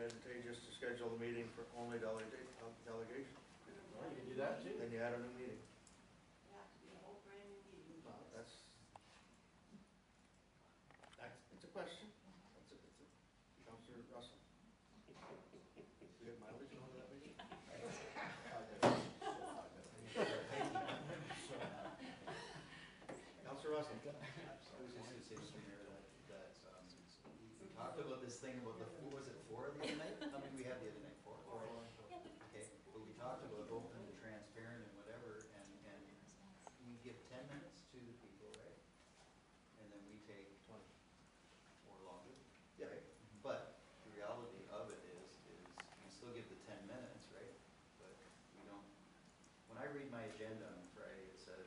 advantageous to schedule a meeting for only delegation. Well, you can do that too. Then you add a new meeting. Yeah, to be a whole brand new meeting. No, it's a question. It's a Councillor Russell. We have mileage on that meeting? Councillor Russell. I was just going to say, Mr. Mayor, that we talked about this thing about what was it, 4 the other night? How many we had the other night? 4? Okay, but we talked about open and transparent and whatever, and we give 10 minutes to the people, right? And then we take 20 or longer, Yeah. right? But the reality of it is we still give the 10 minutes, right? But we don't, when I read my agenda on Friday, it says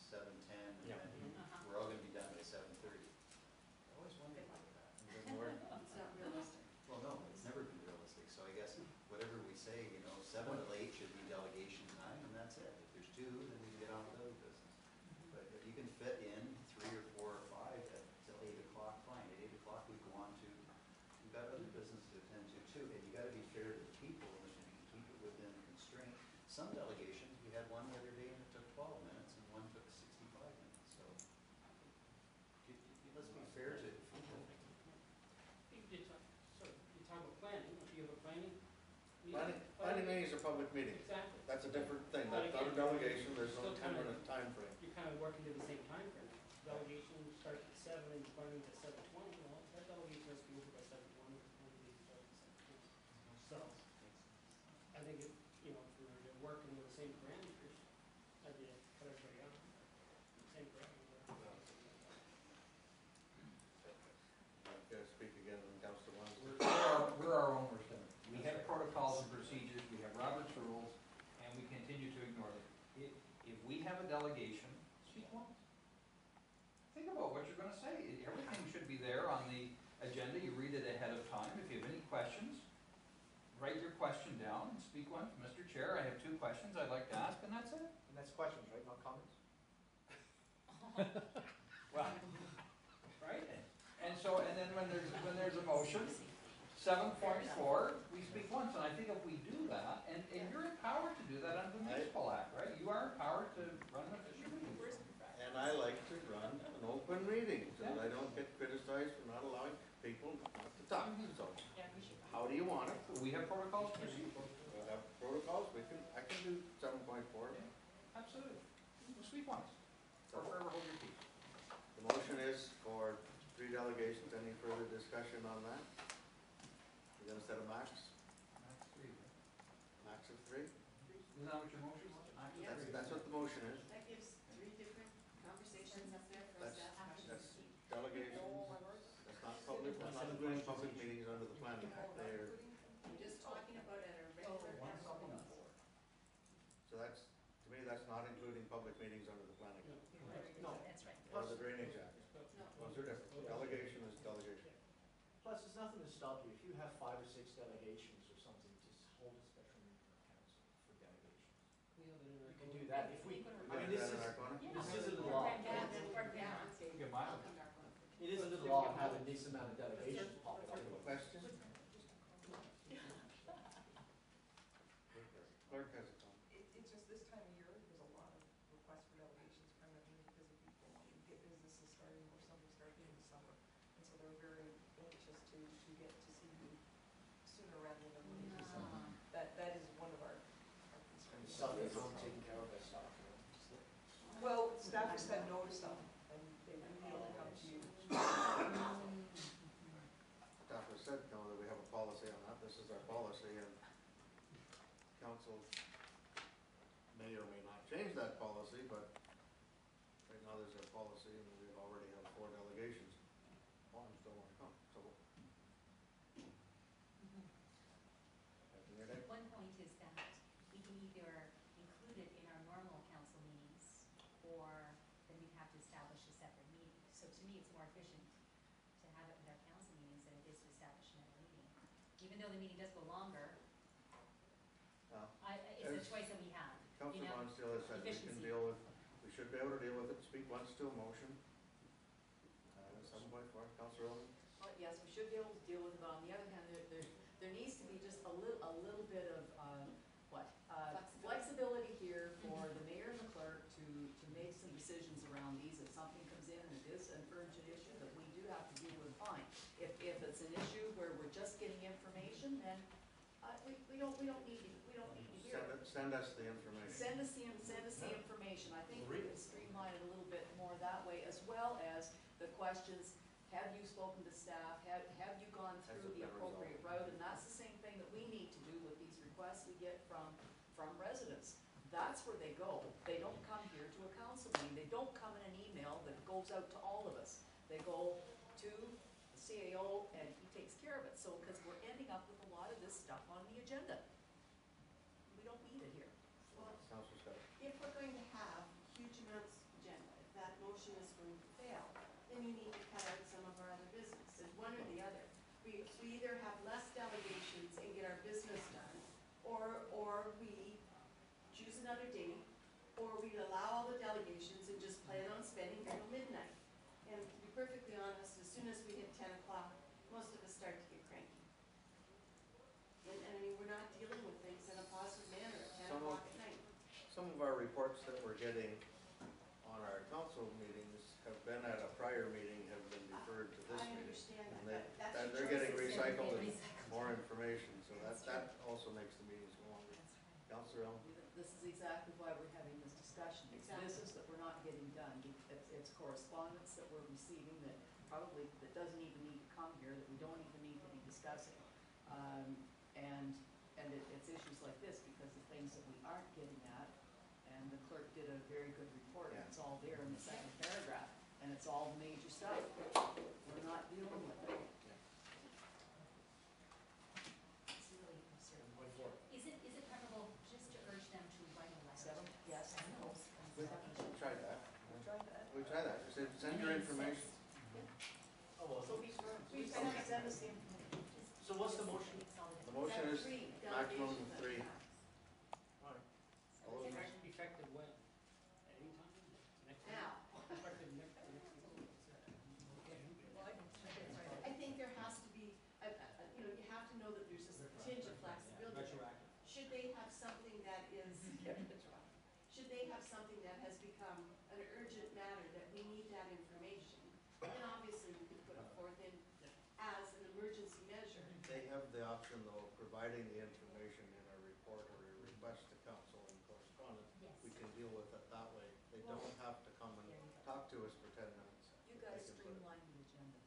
7:10, and then we're all going to be done by 7:30. I always wondered about that. It doesn't work. It's not realistic. Well, no, it's never been realistic, so I guess whatever we say, 7 to 8 should be delegation time, and that's it. If there's 2, then we can get on with other business. But if you can fit in 3 or 4 or 5 till 8 o'clock, fine. At 8 o'clock, we go on to, we've got other business to attend to too, and you got to be fair to the people, and you can keep it within a constraint. Some delegations, we had one the other day, and it took 12 minutes, and one took 65 minutes, so let's be fair to people. You talk about planning, if you have a planning meeting. Planning meetings are public meetings. Exactly. That's a different thing. But That's not a again, delegation. There's no still kind of- 10-minute time frame. You're kind of working to the same time frame. Delegation starts at 7 and planning at 7:20, well, that delegation has to be over by 7:20, because planning meeting starts at 7:20. So, I think if we were working with the same parameters, I'd be put everybody on, same parameters. Speak again when Councillor Wong. We're our own worst enemy. We have protocols and procedures, we have Robert's rules, and we continue to ignore them. If we have a delegation, speak once. Think about what you're going to say. Everything should be there on the agenda. You read it ahead of time. If you have any questions, write your question down and speak once. Mr. Chair, I have 2 questions I'd like to ask, and that's it. And that's questions, right? Not comments? Well, right? And then when there's a motion, 7.4, we speak once, and I think if we do that, and you're empowered to do that under the Municipal Act, right? You are empowered to run an official meeting. And I like to run an open meeting so that I don't get criticized for not allowing people not to talk. So, how do you want it? We have protocols. We'll have protocols. I can do 7.4. Yeah, absolutely. We'll speak once, or forever hold your peace. The motion is for 3 delegations. Any further discussion on that? You're going to set a max? Max 3. Max of 3? Isn't that what your motion was? Max of 3. That's what the motion is. That gives 3 different conversations up there for us to have. That's delegations. That's not public. That's not including public meetings under the Planning Act. They're, We're just talking about at a regular council meeting. so that's, to me, that's not including public meetings under the Planning Act. No. That's right. Or the Drainage Act. No. Those are different. Delegation is delegation. Plus, there's nothing to stop you. If you have 5 or 6 delegations or something, just hold a special meeting of council for delegations. We have it in our You can do that. If we, We I mean, got that in our corner? this isn't a law. Get mine. It isn't a law of having this amount of delegations pop up. Question? Clerk has a comment. It's just this time of year, there's a lot of requests for delegations primarily because of people wanting to get businesses starting or something starting in the summer. And so they're very anxious to get to see you sooner rather than later. So that is one of our And concerns. stuff is on taking care of that stuff. Well, staff has said no to some, and they really only come to you. Staff has said, no, that we have a policy on that. This is our policy, and council may or may not change that policy, but right now there's a policy, and we already have 4 delegations. One still want to come, so. One point is that we can either include it in our normal council meetings, or then we'd have to establish a separate meeting. So to me, it's more efficient to have it with our council meetings than it is to establish another meeting. Even though the meeting does go longer, it's a choice that we have. Councilor Lonsdale has said we can deal with, we should be able to deal with it. Speak once to a motion. 7.4, Councilor Owen. Well, yes, we should be able to deal with it, but on the other hand, there's there needs to be just a little bit of, flexibility here for the mayor and the clerk to make some decisions around these. If something comes in and it is an urgent issue that we do have to deal with, fine. If it's an issue where we're just getting information, then, we don't need to hear it. Send us the information. Send us the information. I think we can streamline it a little bit more that way, as well as the questions, have you spoken to staff? Have you gone Has through it the been appropriate resolved? route? And that's the same thing that we need to do with these requests we get from residents. That's where they go. They don't come here to a council meeting. They don't come in an email that goes out to all of us. They go to the CAO and he takes care of it. So, because we're ending up with a lot of this stuff on the agenda. We don't need it here. Well, Councilor Scott. if we're going to have huge amounts of agenda, if that motion is going to fail, then you need to cut out some of our other business. It's one or the other. We either have less delegations and get our business done, or we choose another date, or we allow all the delegations and just plan on spending till midnight. And to be perfectly honest, as soon as we hit 10 o'clock, most of us start to get cranky. And I mean, we're not dealing with things in a positive manner at 10 o'clock at night. Some of our reports that we're getting on our council meetings have been at a prior meeting, have been deferred to this I meeting. understand And that, but that's your they're getting choice. recycled and Recycled. more information, so That's that also makes the meetings go longer. Councilor Elm? This is exactly why we're having this discussion. It's Exactly. business that we're not getting done. It's correspondence that we're receiving that doesn't even need to come here, that we don't even need to be discussing. And it's issues like this because of things that we aren't getting at. And the clerk did a very good report. Yeah. It's all there in the second paragraph. And it's all the major stuff. We're not dealing with it. It's really absurd. One more. Is it preferable just to urge them to write a letter? Seven? Yes, I know. We tried that. We tried that. We tried that. We said, send your information. Oh, well, So we send us the information. so what's the motion? The motion is Three maximum of delegations. 3. All right. All those- Effective when? Anytime? Next week? Now, Effective next week? I think there has to be, you know, you have to know that there's a tinge of flexibility. Retroactive. Should they have something that is, should they have something that has become an urgent matter that we need that information, then obviously we could put it forth in as an emergency measure. They have the option though of providing the information in a report or a request to council and correspondence. Yes. We can deal with it that way. They don't have to come and talk to us for 10 minutes. You They guys can put it- streamline the agenda.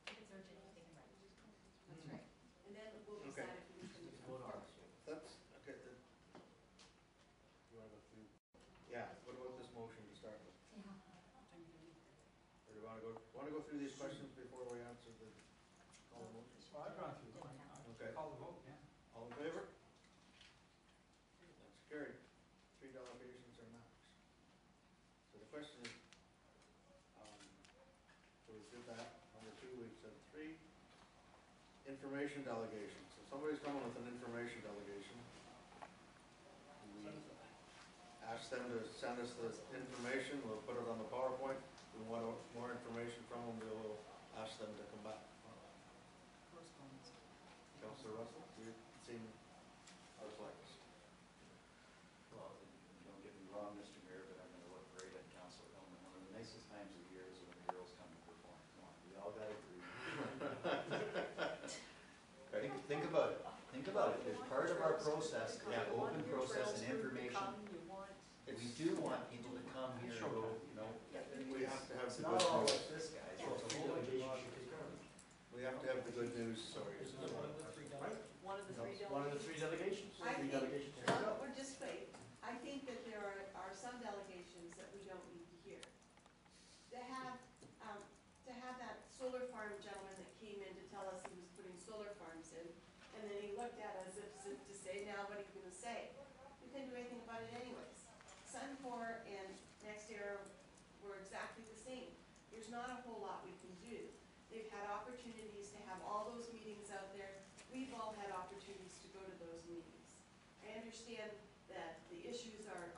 If it's urgent, they can write. That's right. And then we'll Okay. decide if we can move Vote on forward. it. That's, okay. You wanna go through? Yeah, what about this motion to start with? Yeah. Or do you wanna go through these questions before we answer the, call the motion? Well, I've gone through them. Okay. Call the vote, yeah. All in favor? That's carried. 3 delegations are max. So the question is, so we did that. Number 2, we've said 3. Information delegations. If somebody's coming with an information delegation, we ask them to send us the information, we'll put it on the PowerPoint. If we want more information from them, we'll ask them to come back. Correspondence. Councilor Russell, you've seen our flags. Well, don't get me wrong, Mr. Mayor, but I'm gonna look great at Council Hillman. One of the nicest times of year is when the girls come to perform. Come on, we all gotta agree. Think about it. Think about it. It's part of our process, Yeah, You want open your process trails and group to information. come, you want- We do want people to come here, Sure. you know. We have to have It's the not all good like news. this, guys. Yeah. It's a whole bunch of Delegation should take care of it. We have to have the good news stories. One of the three Right? One of the 3 delegations. One of the 3 delegations. I 3 think, delegations. well, we're just wait. I think that there are some delegations that we don't need to hear. To have that solar farm gentleman that came in to tell us he was putting solar farms in, and then he looked at us as if to say, now what are you gonna say? We couldn't do anything about it anyways. Suncor and NextEra were exactly the same. There's not a whole lot we can do. They've had opportunities to have all those meetings out there. We've all had opportunities to go to those meetings. I understand that the issues are